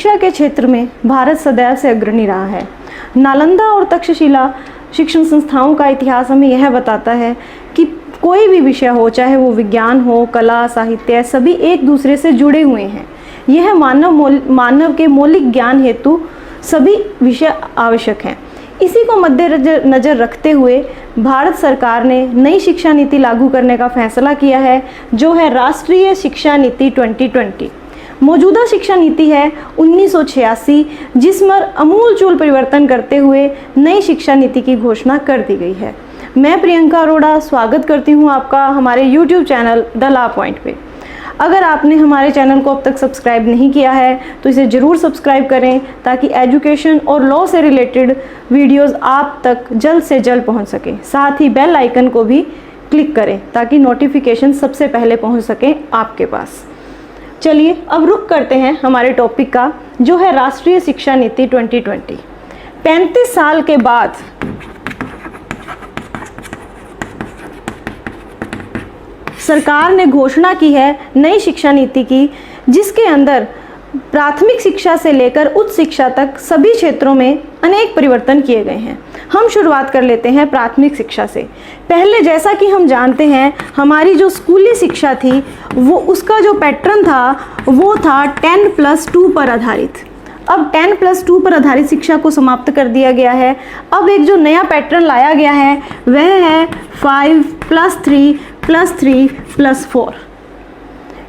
शिक्षा के क्षेत्र में भारत सदैव से अग्रणी रहा है। नालंदा और तक्षशिला शिक्षण संस्थाओं का इतिहास हमें यह बताता है कि कोई भी विषय हो, चाहे वो विज्ञान हो, कला, साहित्य, सभी एक दूसरे से जुड़े हुए हैं। यह मानव के मौलिक ज्ञान हेतु सभी विषय आवश्यक हैं। इसी को मद्देनजर रखते हुए भारत सरकार ने नई शिक्षा नीति लागू करने का फैसला किया है, जो है राष्ट्रीय शिक्षा नीति 2020। मौजूदा शिक्षा नीति है 1986, जिसमें आमूलचूल परिवर्तन करते हुए नई शिक्षा नीति की घोषणा कर दी गई है। मैं प्रियंका अरोड़ा स्वागत करती हूं आपका हमारे YouTube channel the law point पे। अगर आपने हमारे चैनल को अब तक सब्सक्राइब नहीं किया है तो इसे ज़रूर सब्सक्राइब करें, ताकि एजुकेशन और लॉ से रिलेटेड वीडियोस आप तक जल्द से जल्द पहुंच सके। साथ ही बेल आइकन को भी क्लिक करें ताकि नोटिफिकेशन सबसे पहले पहुंच सकें आपके पास। चलिए अब रुक करते हैं हमारे टॉपिक का, जो है राष्ट्रीय शिक्षा नीति 2020। 35 साल के बाद सरकार ने घोषणा की है नई शिक्षा नीति की, जिसके अंदर प्राथमिक शिक्षा से लेकर उच्च शिक्षा तक सभी क्षेत्रों में अनेक परिवर्तन किए गए हैं। हम शुरुआत कर लेते हैं प्राथमिक शिक्षा से। पहले जैसा कि हम जानते हैं, हमारी जो स्कूली शिक्षा थी वो उसका जो पैटर्न था वो था 10+2 पर आधारित। अब 10+2 पर आधारित शिक्षा को समाप्त कर दिया गया है। अब एक जो नया पैटर्न लाया गया है वह है 5+3+3+4।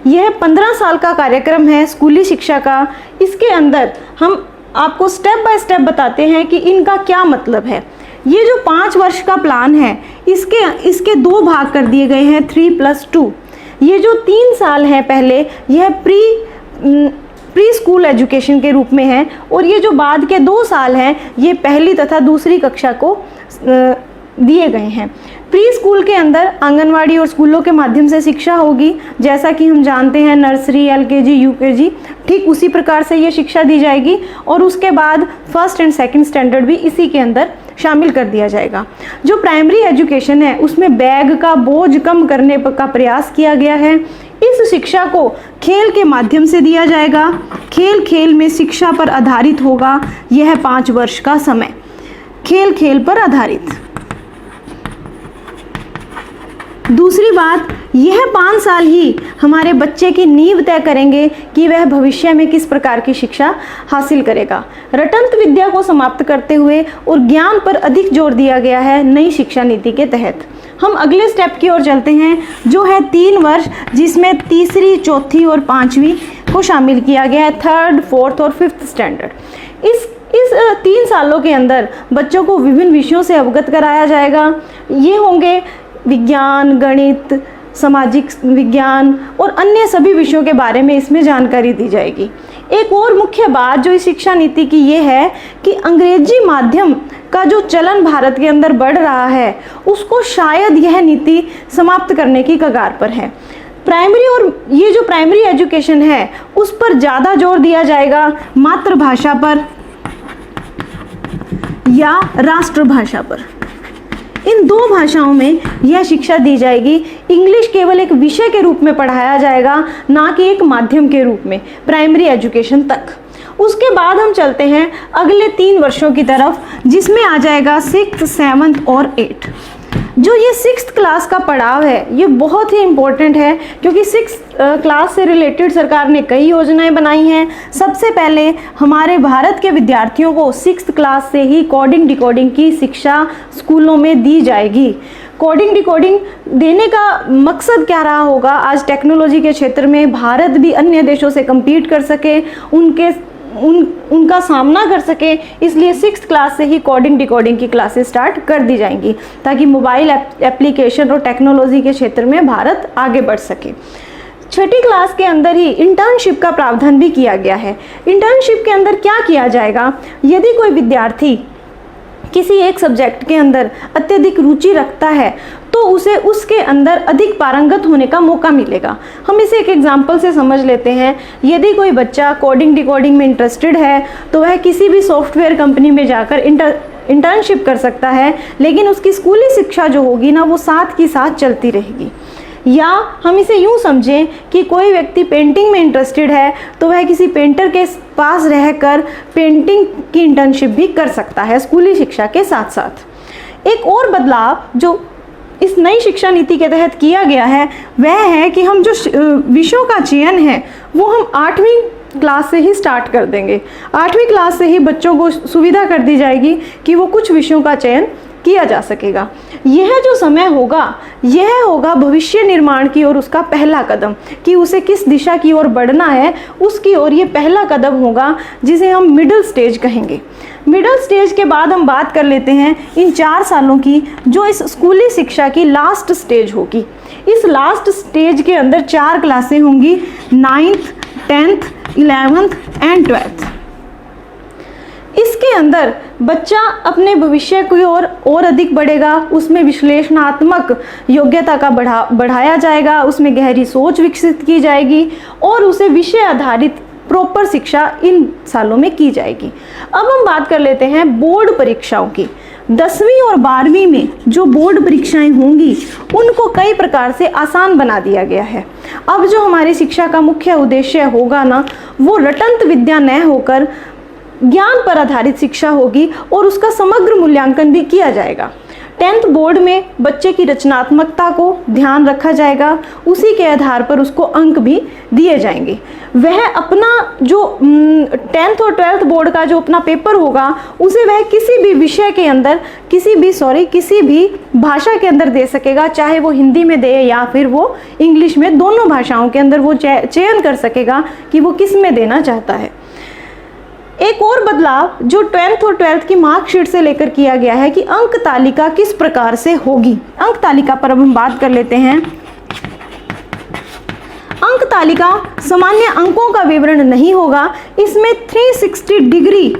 यह 15 साल का कार्यक्रम है स्कूली शिक्षा का। इसके अंदर हम आपको स्टेप बाय स्टेप बताते हैं कि इनका क्या मतलब है। ये जो 5 वर्ष का प्लान है, इसके 2 भाग कर दिए गए हैं, 3+2। ये जो 3 साल है पहले, यह प्री स्कूल एजुकेशन के रूप में है, और ये जो बाद के 2 साल हैं ये पहली तथा दूसरी कक्षा को दिए गए हैं। प्री स्कूल के अंदर आंगनवाड़ी और स्कूलों के माध्यम से शिक्षा होगी, जैसा कि हम जानते हैं नर्सरी, LKG, UKG, ठीक उसी प्रकार से ये शिक्षा दी जाएगी। और उसके बाद फर्स्ट एंड सेकंड स्टैंडर्ड भी इसी के अंदर शामिल कर दिया जाएगा। जो प्राइमरी एजुकेशन है उसमें बैग का बोझ कम करने का प्रयास किया गया है। इस शिक्षा को खेल के माध्यम से दिया जाएगा। खेल खेल में शिक्षा पर आधारित होगा यह 5 वर्ष का समय, खेल खेल पर आधारित। दूसरी बात, यह 5 साल ही हमारे बच्चे की नींव तय करेंगे कि वह भविष्य में किस प्रकार की शिक्षा हासिल करेगा। रटंत विद्या को समाप्त करते हुए और ज्ञान पर अधिक जोर दिया गया है नई शिक्षा नीति के तहत। हम अगले स्टेप की ओर चलते हैं, जो है 3 वर्ष, जिसमें तीसरी, चौथी और 5वीं को शामिल किया गया है, 3rd, 4th और 5th स्टैंडर्ड। इस 3 सालों के अंदर बच्चों को विभिन्न विषयों से अवगत कराया जाएगा। ये होंगे विज्ञान, गणित, सामाजिक विज्ञान और अन्य सभी विषयों के बारे में इसमें जानकारी दी जाएगी। एक और मुख्य बात जो इस शिक्षा नीति की ये है कि अंग्रेजी माध्यम का जो चलन भारत के अंदर बढ़ रहा है, उसको शायद यह नीति समाप्त करने की कगार पर है। प्राइमरी और ये जो प्राइमरी एजुकेशन है उस पर ज़्यादा जोर दिया जाएगा, मातृभाषा पर या राष्ट्रभाषा पर। इन 2 भाषाओं में यह शिक्षा दी जाएगी। इंग्लिश केवल एक विषय के रूप में पढ़ाया जाएगा, ना कि एक माध्यम के रूप में, प्राइमरी एजुकेशन तक। उसके बाद हम चलते हैं अगले 3 वर्षों की तरफ, जिसमें आ जाएगा 6th, 7th और 8th। जो ये 6th क्लास का पड़ाव है ये बहुत ही इम्पोर्टेंट है, क्योंकि 6th क्लास से रिलेटेड सरकार ने कई योजनाएं बनाई हैं। सबसे पहले हमारे भारत के विद्यार्थियों को 6th क्लास से ही कोडिंग डिकोडिंग की शिक्षा स्कूलों में दी जाएगी। कोडिंग डिकोडिंग देने का मकसद क्या रहा होगा? आज टेक्नोलॉजी के क्षेत्र में भारत भी अन्य देशों से कम्पीट कर सके, उनका सामना कर सके, इसलिए 6th क्लास से ही कोडिंग डिकोडिंग की क्लासेस स्टार्ट कर दी जाएंगी, ताकि मोबाइल एप्लीकेशन और टेक्नोलॉजी के क्षेत्र में भारत आगे बढ़ सके। 6ठी क्लास के अंदर ही इंटर्नशिप का प्रावधान भी किया गया है। इंटर्नशिप के अंदर क्या किया जाएगा? यदि कोई विद्यार्थी किसी एक सब्जेक्ट के अंदर अत्यधिक रुचि रखता है तो उसे उसके अंदर अधिक पारंगत होने का मौका मिलेगा। हम इसे एक एग्जांपल से समझ लेते हैं। यदि कोई बच्चा कोडिंग डिकोडिंग में इंटरेस्टेड है तो वह किसी भी सॉफ्टवेयर कंपनी में जाकर इंटर्नशिप कर सकता है, लेकिन उसकी स्कूली शिक्षा जो होगी ना वो साथ की साथ चलती रहेगी। या हम इसे यूँ समझें कि कोई व्यक्ति पेंटिंग में इंटरेस्टेड है तो वह किसी पेंटर के पास रहकर पेंटिंग की इंटर्नशिप भी कर सकता है स्कूली शिक्षा के साथ साथ। एक और बदलाव जो इस नई शिक्षा नीति के तहत किया गया है वह है कि हम जो विषयों का चयन है वो हम 8वीं क्लास से ही स्टार्ट कर देंगे। 8वीं क्लास से ही बच्चों को सुविधा कर दी जाएगी कि वो कुछ विषयों का चयन किया जा सकेगा। यह जो समय होगा यह होगा भविष्य निर्माण की ओर उसका पहला कदम, कि उसे किस दिशा की ओर बढ़ना है उसकी ओर ये पहला कदम होगा जिसे हम मिडिल स्टेज कहेंगे। मिडिल स्टेज के बाद हम बात कर लेते हैं इन 4 सालों की जो इस स्कूली शिक्षा की लास्ट स्टेज होगी। इस लास्ट स्टेज के अंदर 4 क्लासें होंगी, 9th, 10th, 11th and 12th। इसके अंदर बच्चा अपने भविष्य की ओर और अधिक बढ़ेगा, उसमें विश्लेषणात्मक योग्यता का बढ़ाया जाएगा, उसमें गहरी सोच विकसित की जाएगी और उसे विषय आधारित प्रॉपर शिक्षा इन सालों में की जाएगी। अब हम बात कर लेते हैं बोर्ड परीक्षाओं की। 10वीं और 12वीं में जो बोर्ड परीक्षाएं होंगी उनको कई प्रकार से आसान बना दिया गया है। अब जो हमारी शिक्षा का मुख्य उद्देश्य होगा ना, वो रटंत विद्या न होकर ज्ञान पर आधारित शिक्षा होगी और उसका समग्र मूल्यांकन भी किया जाएगा। 10th बोर्ड में बच्चे की रचनात्मकता को ध्यान रखा जाएगा, उसी के आधार पर उसको अंक भी दिए जाएंगे। वह अपना जो 10th और 12th बोर्ड का जो अपना पेपर होगा उसे वह किसी भी विषय के अंदर किसी भी भाषा के अंदर दे सकेगा, चाहे वो हिंदी में दे या फिर वो इंग्लिश में, दोनों भाषाओं के अंदर वो चयन कर सकेगा कि वो किस में देना चाहता है। एक और बदलाव जो 10th और 12th की मार्कशीट से लेकर किया गया है कि अंक तालिका किस प्रकार से होगी। अंक तालिका पर अब हम बात कर लेते हैं। अंक तालिका सामान्य अंकों का विवरण नहीं होगा, इसमें 360 डिग्री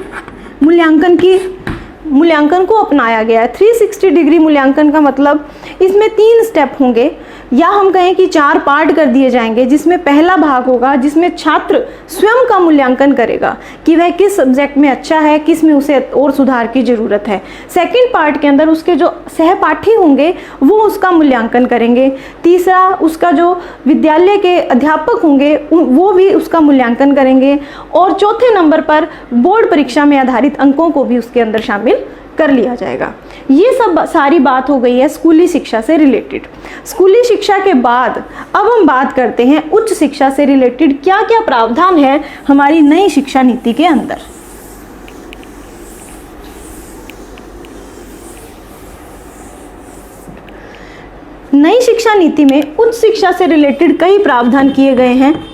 मूल्यांकन को अपनाया गया है। 360 डिग्री मूल्यांकन का मतलब इसमें 3 स्टेप होंगे, या हम कहें कि 4 पार्ट कर दिए जाएंगे, जिसमें पहला भाग होगा जिसमें छात्र स्वयं का मूल्यांकन करेगा कि वह किस सब्जेक्ट में अच्छा है, किस में उसे और सुधार की ज़रूरत है। सेकंड पार्ट के अंदर उसके जो सहपाठी होंगे वो उसका मूल्यांकन करेंगे। तीसरा, उसका जो विद्यालय के अध्यापक होंगे वो भी उसका मूल्यांकन करेंगे। और चौथे नंबर पर बोर्ड परीक्षा में आधारित अंकों को भी उसके अंदर शामिल कर लिया जाएगा। ये सब सारी बात हो गई है स्कूली शिक्षा से रिलेटेड। स्कूली शिक्षा के बाद अब हम बात करते हैं उच्च शिक्षा से रिलेटेड क्या क्या प्रावधान है हमारी नई शिक्षा नीति के अंदर। नई शिक्षा नीति में उच्च शिक्षा से रिलेटेड कई प्रावधान किए गए हैं।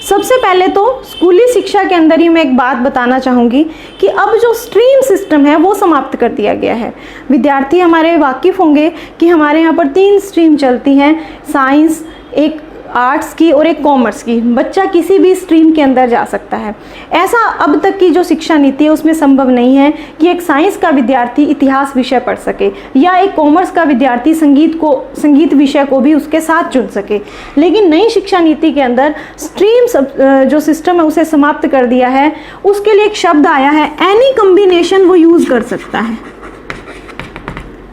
सबसे पहले तो स्कूली शिक्षा के अंदर ही मैं एक बात बताना चाहूँगी कि अब जो स्ट्रीम सिस्टम है वो समाप्त कर दिया गया है। विद्यार्थी हमारे वाकिफ़ होंगे कि हमारे यहाँ पर 3 स्ट्रीम चलती हैं, साइंस, एक आर्ट्स की और एक कॉमर्स की। बच्चा किसी भी स्ट्रीम के अंदर जा सकता है। ऐसा अब तक की जो शिक्षा नीति है उसमें संभव नहीं है कि एक साइंस का विद्यार्थी इतिहास विषय पढ़ सके या एक कॉमर्स का विद्यार्थी संगीत विषय को भी उसके साथ चुन सके। लेकिन नई शिक्षा नीति के अंदर स्ट्रीम जो सिस्टम है उसे समाप्त कर दिया है। उसके लिए एक शब्द आया है, एनी कम्बिनेशन वो यूज़ कर सकता है।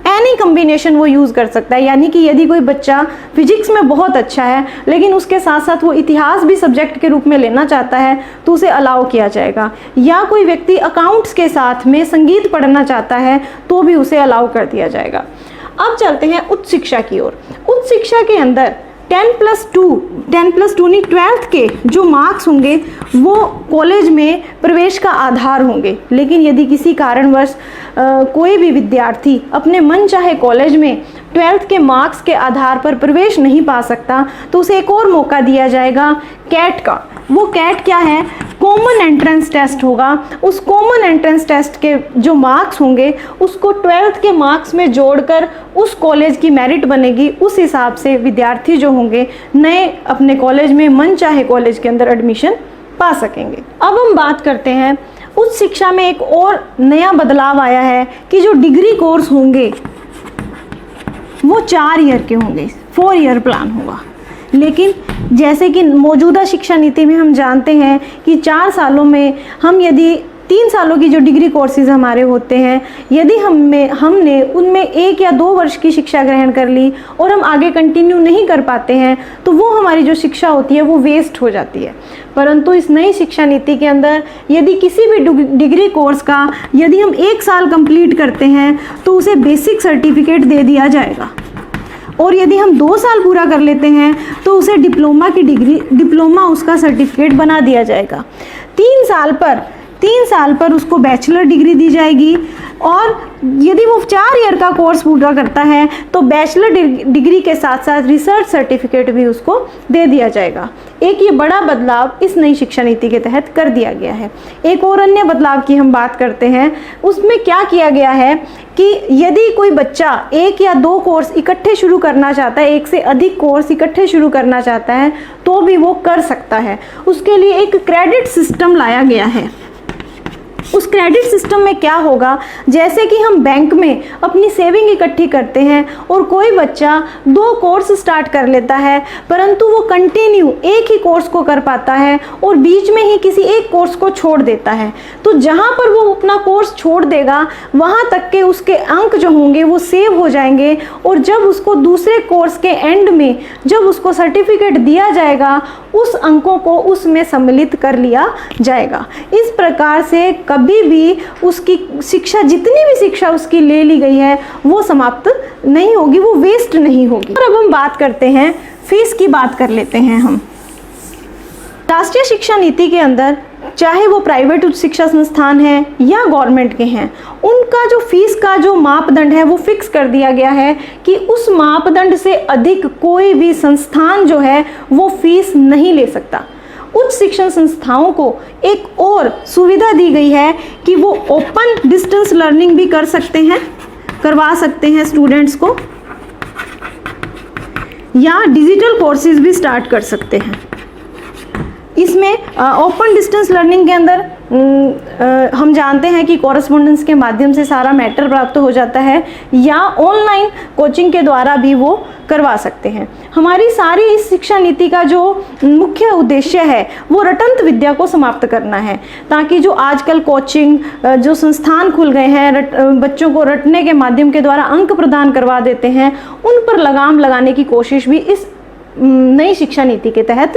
एनी कम्बिनेशन वो यूज़ कर सकता है, यानी कि यदि कोई बच्चा फिजिक्स में बहुत अच्छा है लेकिन उसके साथ साथ वो इतिहास भी सब्जेक्ट के रूप में लेना चाहता है तो उसे अलाउ किया जाएगा। या कोई व्यक्ति अकाउंट्स के साथ में संगीत पढ़ना चाहता है तो भी उसे अलाउ कर दिया जाएगा। अब चलते हैं उच्च शिक्षा की ओर। उच्च शिक्षा के अंदर 10+2 नहीं 12th के जो मार्क्स होंगे वो कॉलेज में प्रवेश का आधार होंगे। लेकिन यदि किसी कारणवश कोई भी विद्यार्थी अपने मन चाहे कॉलेज में 12th के मार्क्स के आधार पर प्रवेश नहीं पा सकता तो उसे एक और मौका दिया जाएगा कैट का। वो कैट क्या है? कॉमन एंट्रेंस टेस्ट होगा। उस कॉमन एंट्रेंस टेस्ट के जो मार्क्स होंगे उसको 12th के मार्क्स में जोड़कर उस कॉलेज की मेरिट बनेगी। उस हिसाब से विद्यार्थी जो होंगे नए अपने कॉलेज में मन चाहे कॉलेज के अंदर एडमिशन पा सकेंगे। अब हम बात करते हैं उच्च शिक्षा में एक और नया बदलाव आया है कि जो डिग्री कोर्स होंगे वो 4 ईयर के होंगे, 4 ईयर प्लान होगा। लेकिन जैसे कि मौजूदा शिक्षा नीति में हम जानते हैं कि 4 सालों में हम यदि 3 सालों की जो डिग्री कोर्सेज हमारे होते हैं, यदि हमने उनमें 1 या 2 वर्ष की शिक्षा ग्रहण कर ली और हम आगे कंटिन्यू नहीं कर पाते हैं तो वो हमारी जो शिक्षा होती है वो वेस्ट हो जाती है। परंतु इस नई शिक्षा नीति के अंदर यदि किसी भी डिग्री कोर्स का यदि हम 1 साल कंप्लीट करते हैं तो उसे बेसिक सर्टिफिकेट दे दिया जाएगा, और यदि हम 2 साल पूरा कर लेते हैं तो उसे डिप्लोमा उसका सर्टिफिकेट बना दिया जाएगा। 3 साल पर उसको बैचलर डिग्री दी जाएगी, और यदि वो 4 ईयर का कोर्स पूरा करता है तो बैचलर डिग्री के साथ साथ रिसर्च सर्टिफिकेट भी उसको दे दिया जाएगा। एक ये बड़ा बदलाव इस नई शिक्षा नीति के तहत कर दिया गया है। एक और अन्य बदलाव की हम बात करते हैं, उसमें क्या किया गया है कि यदि कोई बच्चा 1 या 2 कोर्स इकट्ठे शुरू करना चाहता है, 1 से अधिक कोर्स इकट्ठे शुरू करना चाहता है तो भी वो कर सकता है। उसके लिए एक क्रेडिट सिस्टम लाया गया है। उस क्रेडिट सिस्टम में क्या होगा, जैसे कि हम बैंक में अपनी सेविंग इकट्ठी करते हैं और कोई बच्चा 2 कोर्स स्टार्ट कर लेता है परंतु वो कंटिन्यू एक ही कोर्स को कर पाता है और बीच में ही किसी एक कोर्स को छोड़ देता है, तो जहाँ पर वो अपना कोर्स छोड़ देगा वहाँ तक के उसके अंक जो होंगे वो सेव हो जाएंगे, और जब उसको दूसरे कोर्स के एंड में जब उसको सर्टिफिकेट दिया जाएगा उस अंकों को उसमें सम्मिलित कर लिया जाएगा। इस प्रकार से कभी भी उसकी शिक्षा, जितनी भी शिक्षा उसकी ले ली गई है वो समाप्त नहीं होगी, वो वेस्ट नहीं होगी। और अब हम बात करते हैं फीस की, बात कर लेते हैं हम। राष्ट्रीय शिक्षा नीति के अंदर चाहे वो प्राइवेट उच्च शिक्षा संस्थान है या गवर्नमेंट के हैं, उनका जो फीस का जो मापदंड है वो फिक्स कर दिया गया है कि उस मापदंड से अधिक कोई भी संस्थान जो है वो फीस नहीं ले सकता। उच्च शिक्षण संस्थाओं को एक और सुविधा दी गई है कि वो ओपन डिस्टेंस लर्निंग भी करवा सकते हैं स्टूडेंट्स को, या डिजिटल कोर्सेज भी स्टार्ट कर सकते हैं। इसमें ओपन डिस्टेंस लर्निंग के अंदर हम जानते हैं कि कॉरेस्पॉन्डेंस के माध्यम से सारा मैटर प्राप्त हो जाता है, या ऑनलाइन कोचिंग के द्वारा भी वो करवा सकते हैं। हमारी सारी इस शिक्षा नीति का जो मुख्य उद्देश्य है वो रटंत विद्या को समाप्त करना है, ताकि जो आजकल कोचिंग जो संस्थान खुल गए हैं बच्चों को रटने के माध्यम के द्वारा अंक प्रदान करवा देते हैं, उन पर लगाम लगाने की कोशिश भी इस नई शिक्षा नीति के तहत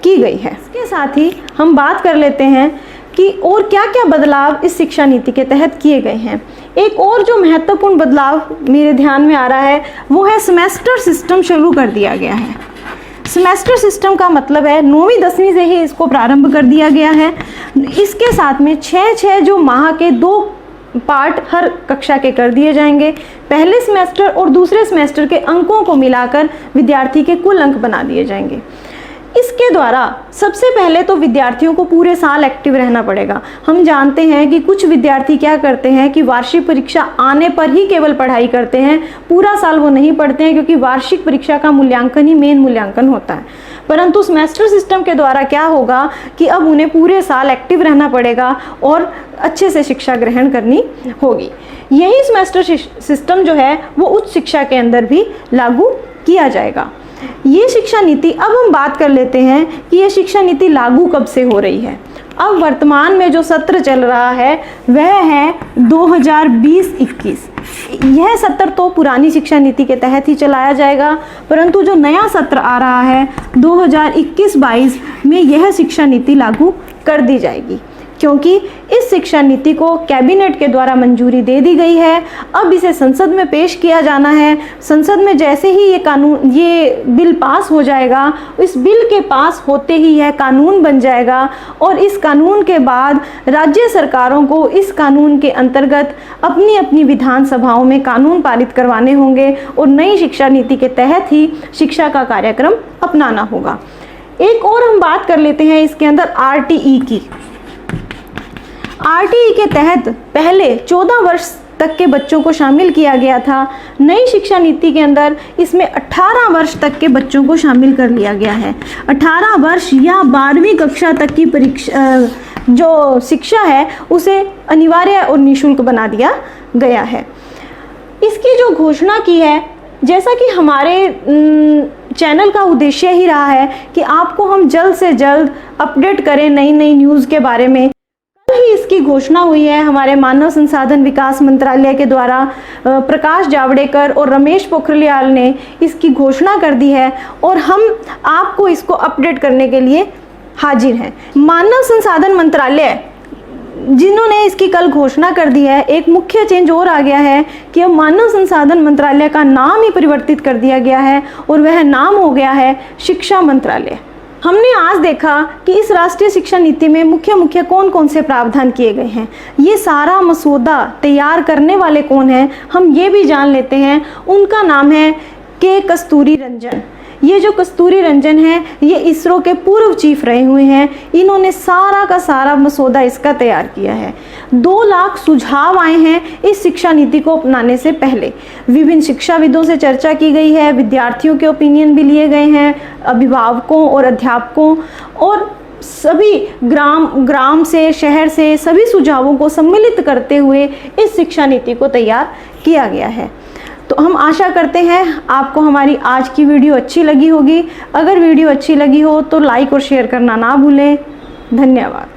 की गई है। इसके साथ ही हम बात कर लेते हैं कि और क्या क्या बदलाव इस शिक्षा नीति के तहत किए गए हैं। एक और जो महत्वपूर्ण बदलाव मेरे ध्यान में आ रहा है वो है सेमेस्टर सिस्टम शुरू कर दिया गया है। सेमेस्टर सिस्टम का मतलब है 9वीं 10वीं से ही इसको प्रारंभ कर दिया गया है। इसके साथ में 6 जो माह के 2 पार्ट हर कक्षा के कर दिए जाएंगे। पहले सेमेस्टर और दूसरे सेमेस्टर के अंकों को मिलाकर विद्यार्थी के कुल अंक बना दिए जाएंगे। इसके द्वारा सबसे पहले तो विद्यार्थियों को पूरे साल एक्टिव रहना पड़ेगा। हम जानते हैं कि कुछ विद्यार्थी क्या करते हैं कि वार्षिक परीक्षा आने पर ही केवल पढ़ाई करते हैं, पूरा साल वो नहीं पढ़ते हैं, क्योंकि वार्षिक परीक्षा का मूल्यांकन ही मेन मूल्यांकन होता है। परंतु सेमेस्टर सिस्टम के द्वारा क्या होगा कि अब उन्हें पूरे साल एक्टिव रहना पड़ेगा और अच्छे से शिक्षा ग्रहण करनी होगी। यही सेमेस्टर सिस्टम जो है वो उच्च शिक्षा के अंदर भी लागू किया जाएगा। ये शिक्षा नीति, अब हम बात कर लेते हैं कि ये शिक्षा नीति लागू कब से हो रही है। अब वर्तमान में जो सत्र चल रहा है वह है 2020-21। यह सत्र तो पुरानी शिक्षा नीति के तहत ही चलाया जाएगा, परंतु जो नया सत्र आ रहा है 2021-22 में यह शिक्षा नीति लागू कर दी जाएगी, क्योंकि इस शिक्षा नीति को कैबिनेट के द्वारा मंजूरी दे दी गई है। अब इसे संसद में पेश किया जाना है। संसद में जैसे ही ये बिल पास हो जाएगा, इस बिल के पास होते ही यह कानून बन जाएगा, और इस कानून के बाद राज्य सरकारों को इस कानून के अंतर्गत अपनी अपनी विधानसभाओं में कानून पारित करवाने होंगे और नई शिक्षा नीति के तहत ही शिक्षा का कार्यक्रम अपनाना होगा। एक और हम बात कर लेते हैं इसके अंदर RTE की। RTE के तहत पहले 14 वर्ष तक के बच्चों को शामिल किया गया था। नई शिक्षा नीति के अंदर इसमें 18 वर्ष तक के बच्चों को शामिल कर लिया गया है। 18 वर्ष या 12वीं कक्षा तक की परीक्षा जो शिक्षा है उसे अनिवार्य और निःशुल्क बना दिया गया है। इसकी जो घोषणा की है, जैसा कि हमारे चैनल का उद्देश्य ही रहा है कि आपको हम जल्द से जल्द अपडेट करें नई न्यूज़ के बारे में, ही इस इसकी घोषणा हुई है हमारे मानव संसाधन विकास मंत्रालय के द्वारा। प्रकाश जावड़ेकर और रमेश पोखरियाल ने इसकी घोषणा कर दी है और हम आपको इसको अपडेट करने के लिए हाजिर हैं। मानव संसाधन मंत्रालय जिन्होंने इसकी कल घोषणा कर दी है, एक मुख्य चेंज और आ गया है कि अब मानव संसाधन मंत्रालय का नाम ही परिवर्तित कर दिया गया है और वह नाम हो गया है शिक्षा मंत्रालय। हमने आज देखा कि इस राष्ट्रीय शिक्षा नीति में मुख्य कौन कौन से प्रावधान किए गए हैं। ये सारा मसौदा तैयार करने वाले कौन हैं, हम ये भी जान लेते हैं। उनका नाम है के कस्तूरी रंजन। ये जो कस्तूरी रंजन है, ये इसरो के पूर्व चीफ रहे हुए हैं। इन्होंने सारा का सारा मसौदा इसका तैयार किया है। 2 लाख सुझाव आए हैं इस शिक्षा नीति को अपनाने से पहले। विभिन्न शिक्षाविदों से चर्चा की गई है, विद्यार्थियों के ओपिनियन भी लिए गए हैं, अभिभावकों और अध्यापकों और सभी ग्राम से, शहर से सभी सुझावों को सम्मिलित करते हुए इस शिक्षा नीति को तैयार किया गया है। तो हम आशा करते हैं आपको हमारी आज की वीडियो अच्छी लगी होगी। अगर वीडियो अच्छी लगी हो तो लाइक और शेयर करना ना भूलें। धन्यवाद।